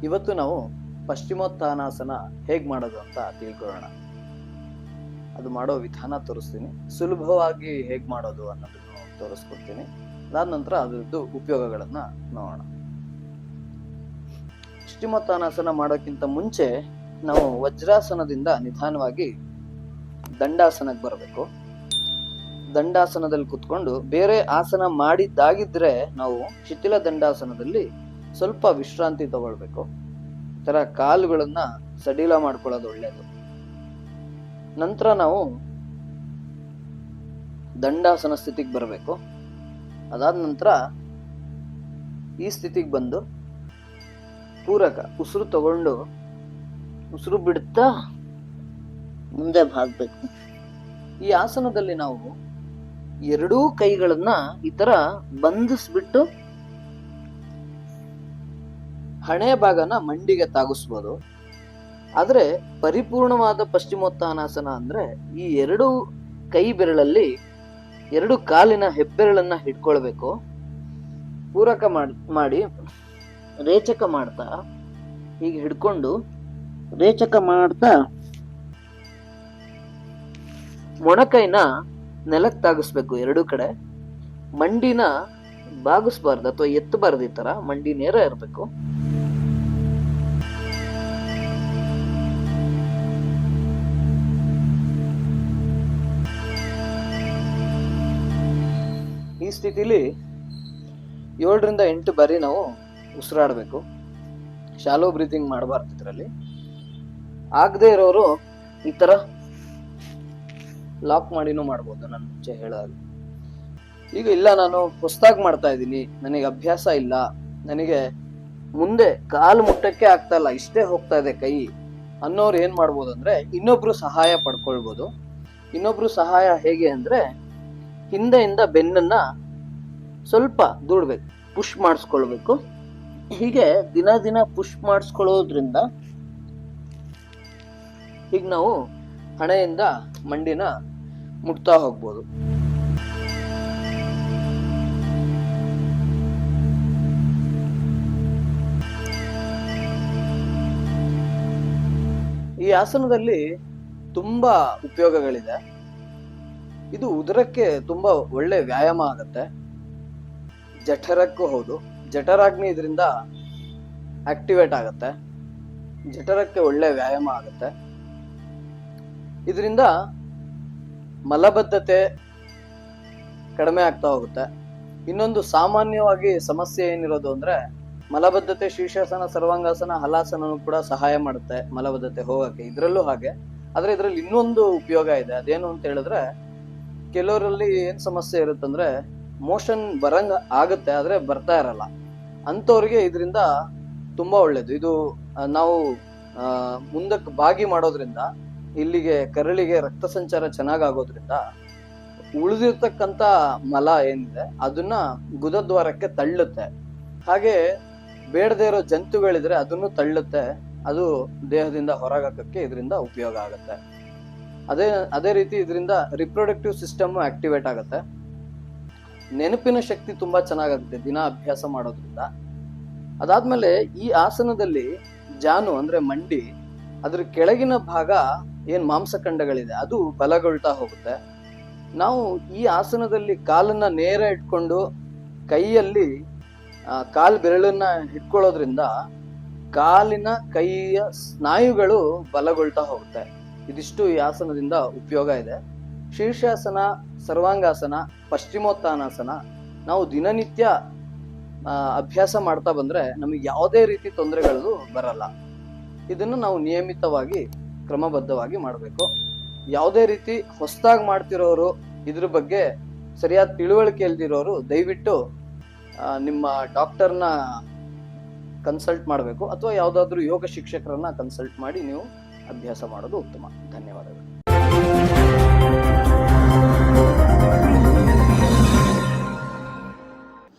ಇವತ್ತು ನಾವು ಪಶ್ಚಿಮೋತ್ಥಾನಾಸನ ಹೇಗ್ ಮಾಡೋದು ಅಂತ ತಿಳ್ಕೊಳ್ಳೋಣ. ಅದು ಮಾಡೋ ವಿಧಾನ ತೋರಿಸ್ತೀನಿ, ಸುಲಭವಾಗಿ ಹೇಗ್ ಮಾಡೋದು ಅನ್ನೋದನ್ನು ತೋರಿಸ್ಕೊಡ್ತೀನಿ. ಅದಾದ ನಂತರ ಅದರದ್ದು ಉಪಯೋಗಗಳನ್ನ ನೋಡೋಣ. ಪಶ್ಚಿಮೋತ್ಥಾನಾಸನ ಮಾಡೋಕ್ಕಿಂತ ಮುಂಚೆ ನಾವು ವಜ್ರಾಸನದಿಂದ ನಿಧಾನವಾಗಿ ದಂಡಾಸನಕ್ಕೆ ಬರಬೇಕು. ದಂಡಾಸನದಲ್ಲಿ ಕುತ್ಕೊಂಡು ಬೇರೆ ಆಸನ ಮಾಡಿದ್ದಾಗಿದ್ರೆ ನಾವು ಶಿಥಿಲ ದಂಡಾಸನದಲ್ಲಿ ಸ್ವಲ್ಪ ವಿಶ್ರಾಂತಿ ತಗೊಳ್ಬೇಕು. ಈ ತರ ಕಾಲುಗಳನ್ನ ಸಡಿಲ ಮಾಡ್ಕೊಳ್ಳೋದು ಒಳ್ಳೇದು. ನಂತರ ನಾವು ದಂಡಾಸನ ಸ್ಥಿತಿಗೆ ಬರಬೇಕು. ಅದಾದ ನಂತರ ಈ ಸ್ಥಿತಿಗೆ ಬಂದು ಪೂರಕ ಉಸಿರು ತಗೊಂಡು ಉಸಿರು ಬಿಡುತ್ತಾ ಮುಂದೆ ಬಾಗ್ಬೇಕು. ಈ ಆಸನದಲ್ಲಿ ನಾವು ಎರಡೂ ಕೈಗಳನ್ನ ಈ ತರ ಬಂಧಿಸ್ಬಿಟ್ಟು ಹಣೆ ಭಾಗನ ಮಂಡಿಗೆ ತಾಗಿಸ್ಬೋದು. ಆದ್ರೆ ಪರಿಪೂರ್ಣವಾದ ಪಶ್ಚಿಮೋತ್ಥಾನಾಸನ ಅಂದ್ರೆ ಈ ಎರಡು ಕೈ ಬೆರಳಲ್ಲಿ ಎರಡು ಕಾಲಿನ ಹೆಬ್ಬೆರಳನ್ನ ಹಿಡ್ಕೊಳ್ಬೇಕು. ಪೂರಕ ಮಾಡಿ ರೇಚಕ ಮಾಡ್ತಾ ಹೀಗೆ ಹಿಡ್ಕೊಂಡು ರೇಚಕ ಮಾಡ್ತಾ ಮೊಣಕೈನ ನೆಲಕ್ಕೆ ತಾಗಿಸ್ಬೇಕು. ಎರಡೂ ಕಡೆ ಮಂಡಿನ ಬಾಗಿಸ್ಬಾರ್ದು ಅಥವಾ ಎತ್ತಬಾರ್ದು. ಈ ತರ ಮಂಡಿ ನೇರ ಇರಬೇಕು. ಈ ಸ್ಥಿತಿಲಿ 7ರಿಂದ 8 ಬಾರಿ ನಾವು ಉಸಿರಾಡಬೇಕು. ಶಾಲೋ ಬ್ರೀತಿಂಗ್ ಮಾಡಬಾರ್ದು ಇದರಲ್ಲಿ. ಆಗದೆ ಇರೋರು ಈ ತರ ಲಾಕ್ ಮಾಡಿನೂ ಮಾಡ್ಬೋದು, ನಾನು ಮುಂಚೆ ಹೇಳೋದು. ಈಗ ಇಲ್ಲ, ನಾನು ಹೊಸದಾಗಿ ಮಾಡ್ತಾ ಇದ್ದೀನಿ, ನನಗೆ ಅಭ್ಯಾಸ ಇಲ್ಲ, ನನಗೆ ಮುಂದೆ ಕಾಲು ಮುಟ್ಟಕ್ಕೆ ಆಗ್ತಾ ಇಲ್ಲ, ಇಷ್ಟೇ ಹೋಗ್ತಾ ಇದೆ ಕೈ ಅನ್ನೋರು ಏನ್ ಮಾಡ್ಬೋದು ಅಂದ್ರೆ ಇನ್ನೊಬ್ರು ಸಹಾಯ ಪಡ್ಕೊಳ್ಬೋದು. ಇನ್ನೊಬ್ರು ಸಹಾಯ ಹೇಗೆ ಅಂದ್ರೆ ಹಿಂದೆಯಿಂದ ಬೆನ್ನನ್ನ ಸ್ವಲ್ಪ ದೂಡ್ಬೇಕು, ಪುಷ್ ಮಾಡಿಸ್ಕೊಳ್ಬೇಕು. ಹೀಗೆ ದಿನ ದಿನ ಪುಷ್ ಮಾಡಿಸ್ಕೊಳ್ಳೋದ್ರಿಂದ ಈಗ ನಾವು ಹಣೆಯಿಂದ ಮಂಡಿನ ಮುಟ್ತಾ ಹೋಗ್ಬೋದು. ಈ ಆಸನದಲ್ಲಿ ತುಂಬಾ ಉಪಯೋಗಗಳಿದೆ. ಇದು ಉದರಕ್ಕೆ ತುಂಬಾ ಒಳ್ಳೆ ವ್ಯಾಯಾಮ ಆಗತ್ತೆ. ಜಠರಕ್ಕೂ ಹೌದು. ಜಠರಾಗ್ನಿ ಇದರಿಂದ ಆಕ್ಟಿವೇಟ್ ಆಗತ್ತೆ. ಜಠರಕ್ಕೆ ಒಳ್ಳೆ ವ್ಯಾಯಾಮ ಆಗತ್ತೆ. ಇದರಿಂದ ಮಲಬದ್ಧತೆ ಕಡಿಮೆ ಆಗ್ತಾ ಹೋಗುತ್ತೆ. ಇನ್ನೊಂದು ಸಾಮಾನ್ಯವಾಗಿ ಸಮಸ್ಯೆ ಏನಿರೋದು ಅಂದ್ರೆ ಮಲಬದ್ಧತೆ ಶೀರ್ಷಾಸನ, ಸರ್ವಾಂಗಾಸನ, ಹಲಾಸನನು ಕೂಡ ಸಹಾಯ ಮಾಡುತ್ತೆ ಮಲಬದ್ಧತೆ ಹೋಗಕ್ಕೆ. ಇದ್ರಲ್ಲೂ ಹಾಗೆ. ಆದ್ರೆ ಇದ್ರಲ್ಲಿ ಇನ್ನೊಂದು ಉಪಯೋಗ ಇದೆ. ಅದೇನು ಅಂತ ಹೇಳಿದ್ರೆ, ಕೆಲವರಲ್ಲಿ ಏನ್ ಸಮಸ್ಯೆ ಇರುತ್ತಂದ್ರೆ ಮೋಷನ್ ಬರಂಗ ಆಗುತ್ತೆ, ಆದ್ರೆ ಬರ್ತಾ ಇರಲ್ಲ. ಅಂತವ್ರಿಗೆ ಇದರಿಂದ ತುಂಬಾ ಒಳ್ಳೇದು. ಇದು ನಾವು ಮುಂದಕ್ಕೆ ಬಾಗಿ ಮಾಡೋದ್ರಿಂದ ಇಲ್ಲಿಗೆ ಕರಳಿಗೆ ರಕ್ತ ಸಂಚಾರ ಚೆನ್ನಾಗಾಗೋದ್ರಿಂದ ಉಳಿದಿರ್ತಕ್ಕಂಥ ಮಲ ಏನಿದೆ ಅದನ್ನ ಗುದದ್ವಾರಕ್ಕೆ ತಳ್ಳುತ್ತೆ. ಹಾಗೆ ಬೇಡದೇ ಇರೋ ಜಂತುಗಳಿದ್ರೆ ಅದನ್ನು ತಳ್ಳುತ್ತೆ. ಅದು ದೇಹದಿಂದ ಹೊರಗಾಕಕ್ಕೆ ಇದರಿಂದ ಉಪಯೋಗ ಆಗುತ್ತೆ. ಅದೇ ರೀತಿ ಇದರಿಂದ ರಿಪ್ರೊಡಕ್ಟಿವ್ ಸಿಸ್ಟಮ್ ಆಕ್ಟಿವೇಟ್ ಆಗುತ್ತೆ. ನೆನಪಿನ ಶಕ್ತಿ ತುಂಬಾ ಚೆನ್ನಾಗುತ್ತೆ ದಿನ ಅಭ್ಯಾಸ ಮಾಡೋದ್ರಿಂದ. ಅದಾದ್ಮೇಲೆ ಈ ಆಸನದಲ್ಲಿ ಜಾನು ಅಂದ್ರೆ ಮಂಡಿ, ಅದ್ರ ಕೆಳಗಿನ ಭಾಗ ಏನ್ ಮಾಂಸಖಂಡಗಳಿದೆ ಅದು ಬಲಗೊಳ್ತಾ ಹೋಗುತ್ತೆ. ನಾವು ಈ ಆಸನದಲ್ಲಿ ಕಾಲನ್ನ ನೇರ ಇಟ್ಕೊಂಡು ಕೈಯಲ್ಲಿ ಕಾಲ್ ಬೆರಳನ್ನ ಹಿಡ್ಕೊಳ್ಳೋದ್ರಿಂದ ಕಾಲಿನ ಕೈಯ ಸ್ನಾಯುಗಳು ಬಲಗೊಳ್ತಾ ಹೋಗುತ್ತೆ. ಇದಿಷ್ಟು ಈ ಆಸನದಿಂದ ಉಪಯೋಗ ಇದೆ. ಶೀರ್ಷಾಸನ, ಸರ್ವಾಂಗಾಸನ, ಪಶ್ಚಿಮೋತ್ಥಾನಾಸನ ನಾವು ದಿನನಿತ್ಯ ಅಭ್ಯಾಸ ಮಾಡ್ತಾ ಬಂದ್ರೆ ನಮಗೆ ಯಾವುದೇ ರೀತಿ ತೊಂದರೆಗಳು ಬರಲ್ಲ. ಇದನ್ನು ನಾವು ನಿಯಮಿತವಾಗಿ ಕ್ರಮಬದ್ಧವಾಗಿ ಮಾಡಬೇಕು. ಯಾವುದೇ ರೀತಿ ಹೊಸದಾಗಿ ಮಾಡ್ತಿರೋರು, ಇದ್ರ ಬಗ್ಗೆ ಸರಿಯಾದ ತಿಳುವಳಿಕೆ ಇಲ್ದಿರೋರು ದಯವಿಟ್ಟು ನಿಮ್ಮ ಡಾಕ್ಟರ್ನ ಕನ್ಸಲ್ಟ್ ಮಾಡಬೇಕು, ಅಥವಾ ಯಾವುದಾದ್ರೂ ಯೋಗ ಶಿಕ್ಷಕರನ್ನ ಕನ್ಸಲ್ಟ್ ಮಾಡಿ ನೀವು ಅಭ್ಯಾಸ ಮಾಡೋದು ಉತ್ತಮ. ಧನ್ಯವಾದಗಳು.